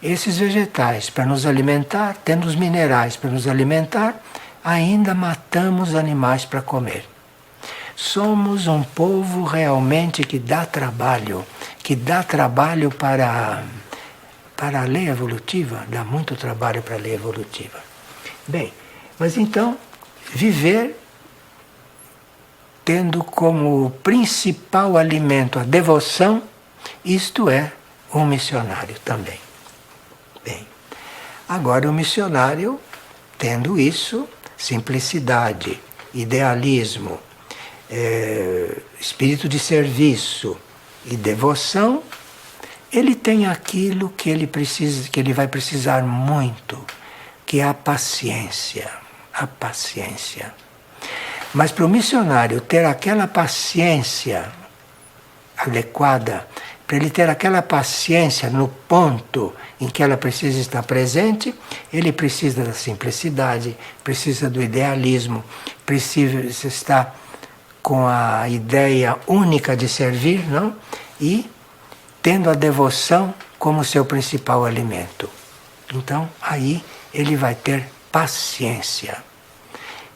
esses vegetais para nos alimentar, tendo os minerais para nos alimentar, ainda matamos animais para comer. Somos um povo realmente que dá trabalho para a lei evolutiva, dá muito trabalho para a lei evolutiva. Bem, mas então, viver tendo como principal alimento a devoção, isto é um missionário também. Bem, agora o missionário, tendo isso, simplicidade, idealismo, espírito de serviço e devoção, ele tem aquilo que ele precisa, que ele vai precisar muito, que é a paciência. A paciência. Mas para o missionário ter aquela paciência adequada, para ele ter aquela paciência no ponto em que ela precisa estar presente, ele precisa da simplicidade, precisa do idealismo, precisa estar com a ideia única de servir, não? E tendo a devoção como seu principal alimento. Então, aí ele vai ter paciência.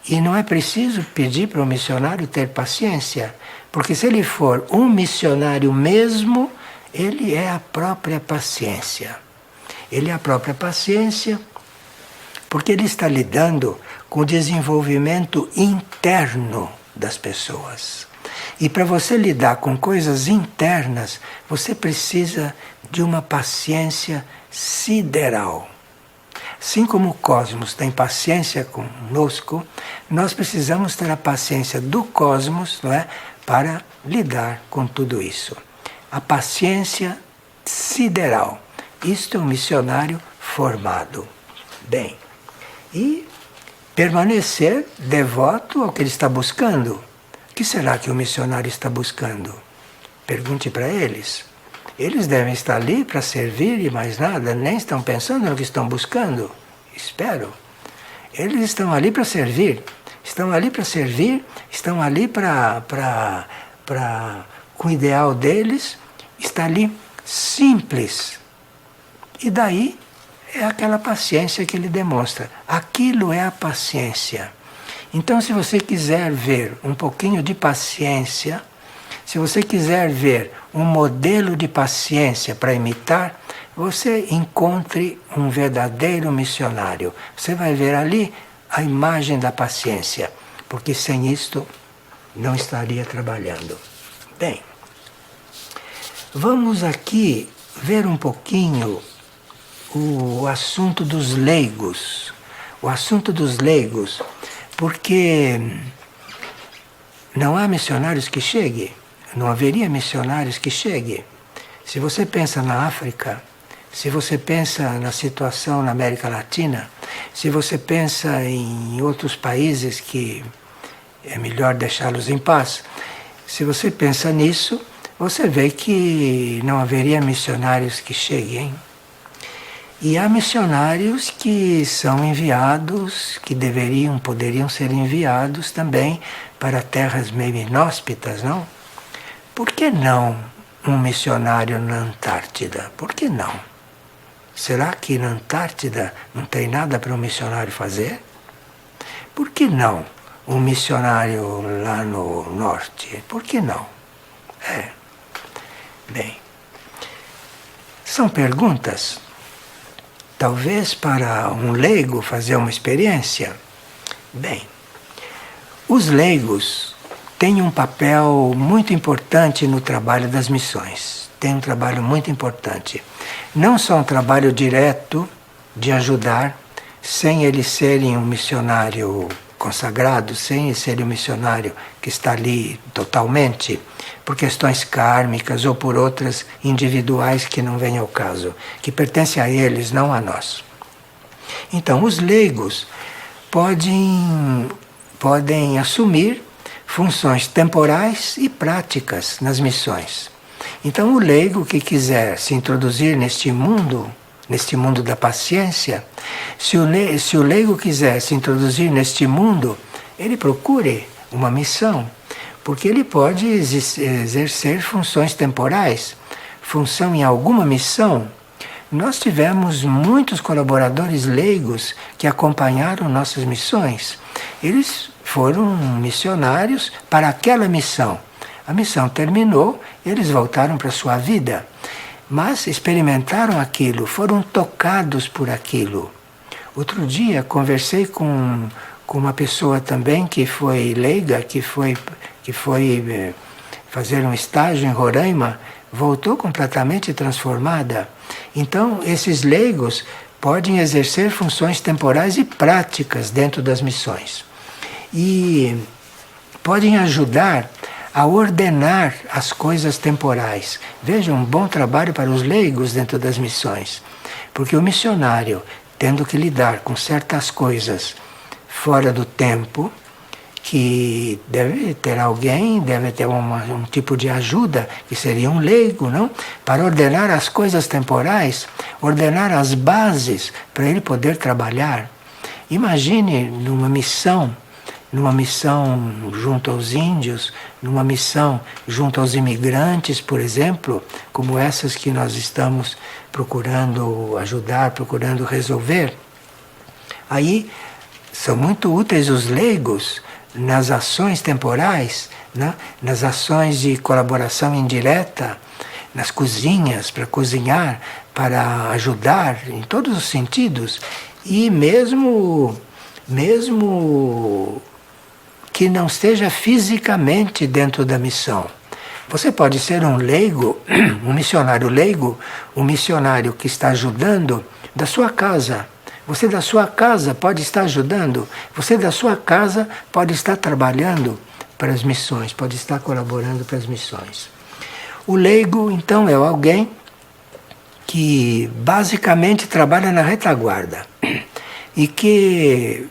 E não é preciso pedir para o missionário ter paciência, porque se ele for um missionário mesmo, ele é a própria paciência. Ele é a própria paciência porque ele está lidando com o desenvolvimento interno das pessoas. E para você lidar com coisas internas, você precisa de uma paciência sideral. Assim como o cosmos tem paciência conosco, nós precisamos ter a paciência do cosmos, não é, para lidar com tudo isso. A paciência sideral. Isto é um missionário formado. Bem, e permanecer devoto ao que ele está buscando. O que será que o missionário está buscando? Pergunte para eles. Eles devem estar ali para servir e mais nada, nem estão pensando no que estão buscando. Espero. Eles estão ali para servir. Estão ali para servir, estão ali com o ideal deles, está ali simples. E daí é aquela paciência que ele demonstra. Aquilo é a paciência. Então, se você quiser ver um pouquinho de paciência, se você quiser ver um modelo de paciência para imitar, você encontre um verdadeiro missionário. Você vai ver ali a imagem da paciência, porque sem isto não estaria trabalhando. Bem, vamos aqui ver um pouquinho o assunto dos leigos. O assunto dos leigos, porque não há missionários que cheguem. Não haveria missionários que cheguem. Se você pensa na África, se você pensa na situação na América Latina, se você pensa em outros países que é melhor deixá-los em paz, se você pensa nisso, você vê que não haveria missionários que cheguem. E há missionários que são enviados, que poderiam ser enviados também para terras meio inóspitas, não? Por que não um missionário na Antártida? Por que não? Será que na Antártida não tem nada para um missionário fazer? Por que não um missionário lá no norte? Por que não? Bem, são perguntas. Talvez para um leigo fazer uma experiência. Bem, os leigos têm um papel muito importante no trabalho das missões. Tem um trabalho muito importante. Não só um trabalho direto de ajudar, sem eles serem um missionário consagrado, sem eles serem um missionário que está ali totalmente, por questões kármicas ou por outras individuais que não vêm ao caso, que pertencem a eles, não a nós. Então, os leigos podem assumir funções temporais e práticas nas missões. Então, o leigo que quiser se introduzir neste mundo da paciência, se o leigo quiser se introduzir neste mundo, ele procure uma missão, porque ele pode exercer funções temporais, função em alguma missão. Nós tivemos muitos colaboradores leigos que acompanharam nossas missões. Eles foram missionários para aquela missão. A missão terminou, eles voltaram para a sua vida, mas experimentaram aquilo, foram tocados por aquilo. Outro dia conversei com uma pessoa também que foi leiga, que foi fazer um estágio em Roraima, voltou completamente transformada. Então, esses leigos podem exercer funções temporais e práticas dentro das missões. E podem ajudar a ordenar as coisas temporais. Veja, um bom trabalho para os leigos dentro das missões. Porque o missionário, tendo que lidar com certas coisas fora do tempo, que deve ter alguém, deve ter um tipo de ajuda, que seria um leigo, não? Para ordenar as coisas temporais, ordenar as bases para ele poder trabalhar. Imagine numa missão junto aos índios, numa missão junto aos imigrantes, por exemplo, como essas que nós estamos procurando ajudar, procurando resolver. Aí são muito úteis os leigos nas ações temporais, né? Nas ações de colaboração indireta, nas cozinhas, para cozinhar, para ajudar em todos os sentidos, e mesmo que não esteja fisicamente dentro da missão. Você pode ser um leigo, um missionário leigo, um missionário que está ajudando da sua casa. Você da sua casa pode estar ajudando, você da sua casa pode estar trabalhando para as missões, pode estar colaborando para as missões. O leigo, então, é alguém que basicamente trabalha na retaguarda e que,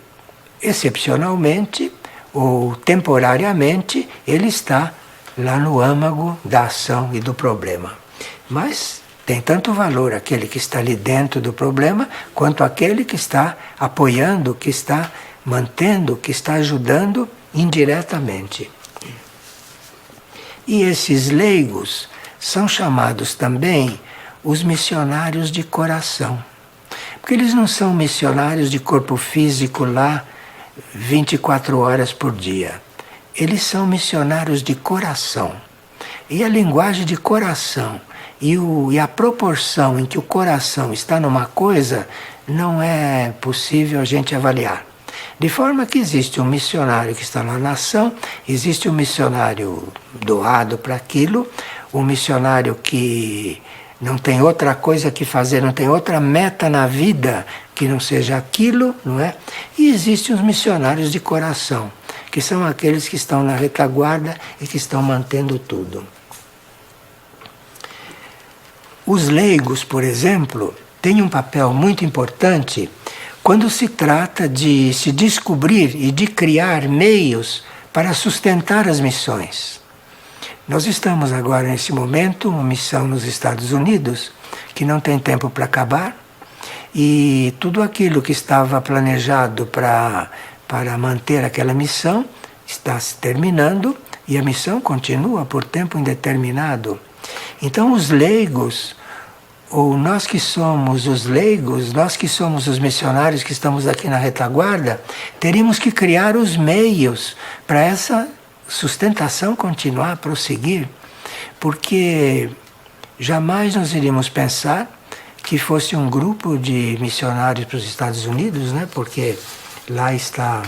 excepcionalmente ou temporariamente, ele está lá no âmago da ação e do problema. Mas tem tanto valor aquele que está ali dentro do problema, quanto aquele que está apoiando, que está mantendo, que está ajudando indiretamente. E esses leigos são chamados também os missionários de coração. Porque eles não são missionários de corpo físico lá 24 horas por dia. Eles são missionários de coração. E a linguagem de coração e a proporção em que o coração está numa coisa não é possível a gente avaliar. De forma que existe um missionário que está na nação, existe um missionário doado para aquilo, um missionário que não tem outra coisa que fazer, não tem outra meta na vida que não seja aquilo, não é? E existem os missionários de coração, que são aqueles que estão na retaguarda e que estão mantendo tudo. Os leigos, por exemplo, têm um papel muito importante quando se trata de se descobrir e de criar meios para sustentar as missões. Nós estamos agora, nesse momento, uma missão nos Estados Unidos, que não tem tempo para acabar, e tudo aquilo que estava planejado para manter aquela missão está se terminando, e a missão continua por tempo indeterminado. Então os leigos, ou nós que somos os leigos, nós que somos os missionários que estamos aqui na retaguarda, teríamos que criar os meios para essa sustentação continuar, prosseguir, porque jamais nós iríamos pensar que fosse um grupo de missionários para os Estados Unidos, né? Porque lá está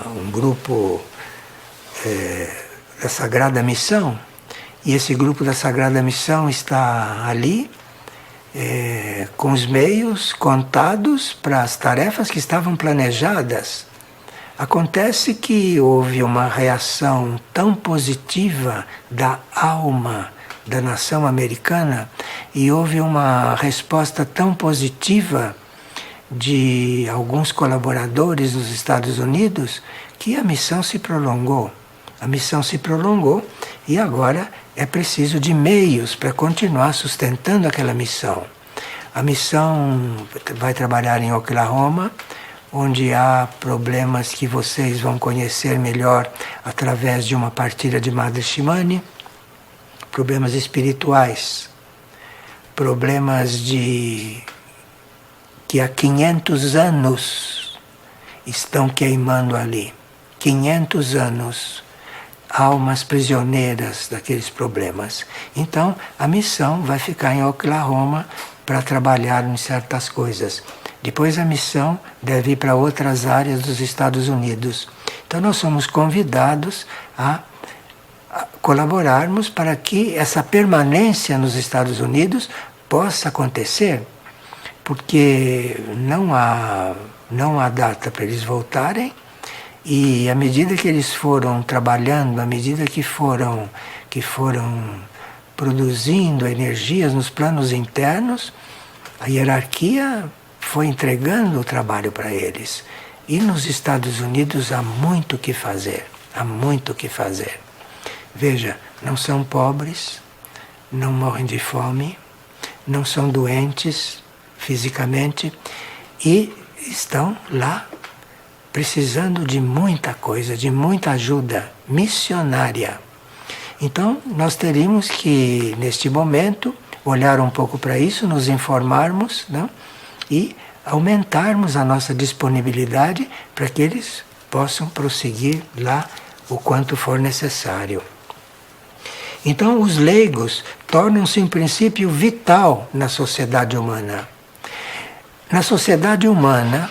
um grupo da Sagrada Missão, e esse grupo da Sagrada Missão está ali com os meios contados para as tarefas que estavam planejadas. Acontece que houve uma reação tão positiva da alma da nação americana e houve uma resposta tão positiva de alguns colaboradores dos Estados Unidos que a missão se prolongou. A missão se prolongou e agora é preciso de meios para continuar sustentando aquela missão. A missão vai trabalhar em Oklahoma, onde há problemas que vocês vão conhecer melhor através de uma partilha de Madre Shimani, problemas espirituais, problemas que há 500 anos estão queimando ali. 500 anos, almas prisioneiras daqueles problemas. Então, a missão vai ficar em Oklahoma para trabalhar em certas coisas. Depois a missão deve ir para outras áreas dos Estados Unidos. Então nós somos convidados a colaborarmos para que essa permanência nos Estados Unidos possa acontecer, porque não há data para eles voltarem E à medida que eles foram trabalhando, à medida que foram produzindo energias nos planos internos, a hierarquia foi entregando o trabalho para eles. E nos Estados Unidos há muito o que fazer, há muito o que fazer. Veja, não são pobres, não morrem de fome, não são doentes fisicamente e estão lá precisando de muita coisa, de muita ajuda missionária. Então, nós teríamos que, neste momento, olhar um pouco para isso, nos informarmos, não? E aumentarmos a nossa disponibilidade para que eles possam prosseguir lá o quanto for necessário. Então, os leigos tornam-se um princípio vital na sociedade humana. Na sociedade humana,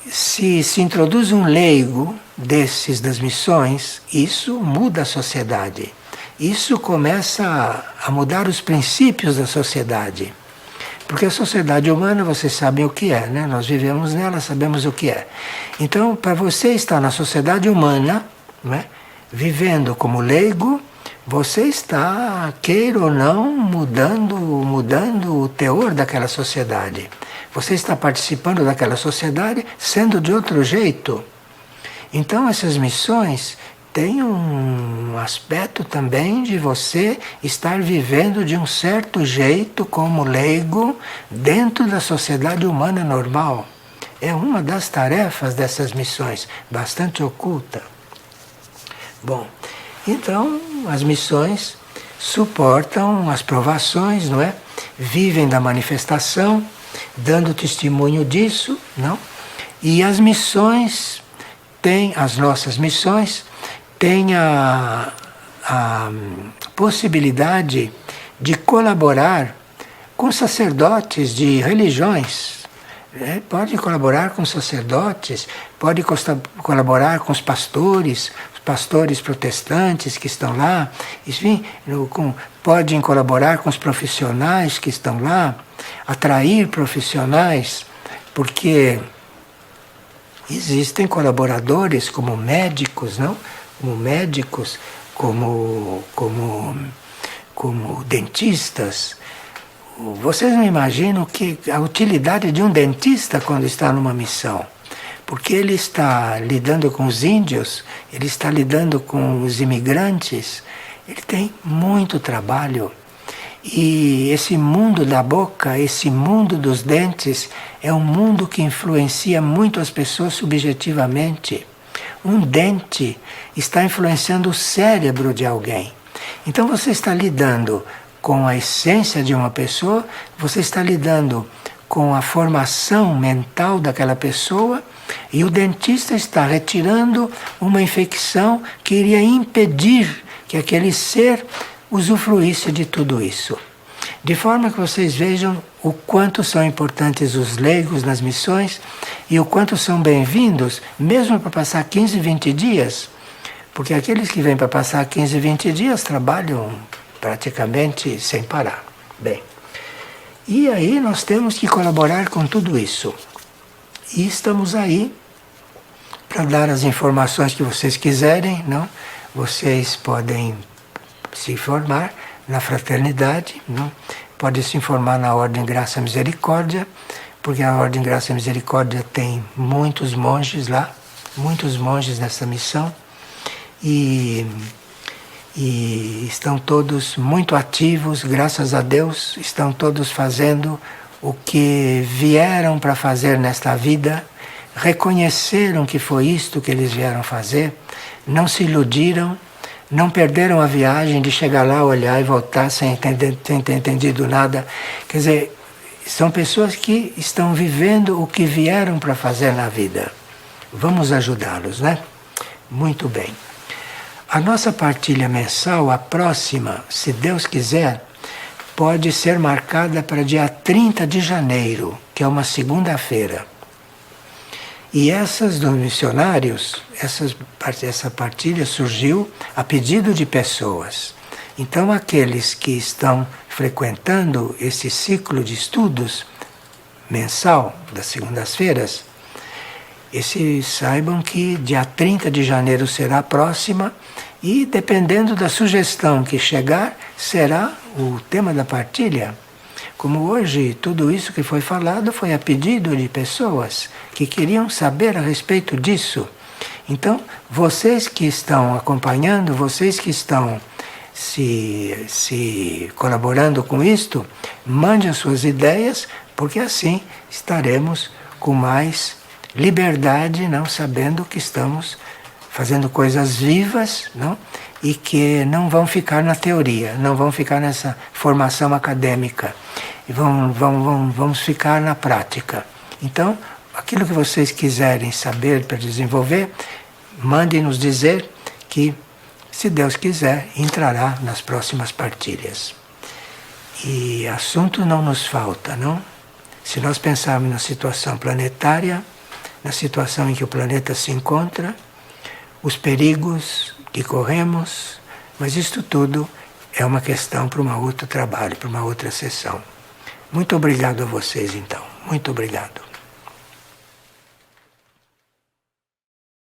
se introduz um leigo desses das missões, isso muda a sociedade. Isso começa a mudar os princípios da sociedade. Porque a sociedade humana, vocês sabem o que é, né? Nós vivemos nela, sabemos o que é. Então, para você estar na sociedade humana, né, vivendo como leigo, você está, queira ou não, mudando o teor daquela sociedade. Você está participando daquela sociedade sendo de outro jeito. Então, essas missões têm um aspecto também de você estar vivendo de um certo jeito como leigo dentro da sociedade humana normal. É uma das tarefas dessas missões, bastante oculta. Bom, então as missões suportam as provações, não é? Vivem da manifestação, dando testemunho disso, não? E as missões as nossas missões têm a possibilidade de colaborar com sacerdotes de religiões. Pode colaborar com sacerdotes, pode colaborar com os pastores protestantes que estão lá, enfim, podem colaborar com os profissionais que estão lá, atrair profissionais, porque existem colaboradores como médicos, não? Como médicos, como dentistas. Vocês não imaginam que a utilidade de um dentista quando está numa missão. Porque ele está lidando com os índios, ele está lidando com os imigrantes, ele tem muito trabalho. E esse mundo da boca, esse mundo dos dentes, é um mundo que influencia muito as pessoas subjetivamente. Um dente está influenciando o cérebro de alguém. Então você está lidando com a essência de uma pessoa, você está lidando com a formação mental daquela pessoa, e o dentista está retirando uma infecção que iria impedir que aquele ser usufruísse de tudo isso. De forma que vocês vejam o quanto são importantes os leigos nas missões e o quanto são bem-vindos, mesmo para passar 15, 20 dias, porque aqueles que vêm para passar 15, 20 dias trabalham praticamente sem parar. Bem, e aí nós temos que colaborar com tudo isso. E estamos aí para dar as informações que vocês quiserem, não? Vocês podem se informar na fraternidade, não? Pode se informar na Ordem Graça e Misericórdia, porque a Ordem Graça e Misericórdia tem muitos monges lá, muitos monges nessa missão, e estão todos muito ativos, graças a Deus, estão todos fazendo o que vieram para fazer nesta vida, reconheceram que foi isto que eles vieram fazer, não se iludiram, não perderam a viagem de chegar lá, olhar e voltar sem ter entendido nada. Quer dizer, são pessoas que estão vivendo o que vieram para fazer na vida. Vamos ajudá-los, né? Muito bem. A nossa partilha mensal, a próxima, se Deus quiser, pode ser marcada para dia 30 de janeiro, que é uma segunda-feira. E essas dos missionários, essa partilha surgiu a pedido de pessoas. Então, aqueles que estão frequentando esse ciclo de estudos mensal das segundas-feiras, E saibam que dia 30 de janeiro será a próxima e, dependendo da sugestão que chegar, será o tema da partilha. Como hoje tudo isso que foi falado foi a pedido de pessoas que queriam saber a respeito disso. Então, vocês que estão acompanhando, vocês que estão se colaborando com isto, mandem as suas ideias, porque assim estaremos com mais liberdade, não sabendo que estamos fazendo coisas vivas, não? E que não vão ficar na teoria, não vão ficar nessa formação acadêmica, e vamos ficar na prática. Então, aquilo que vocês quiserem saber para desenvolver, mandem nos dizer que, se Deus quiser, entrará nas próximas partilhas. E assunto não nos falta, não? Se nós pensarmos na situação planetária, na situação em que o planeta se encontra, os perigos que corremos, mas isto tudo é uma questão para um outro trabalho, para uma outra sessão. Muito obrigado a vocês, então. Muito obrigado.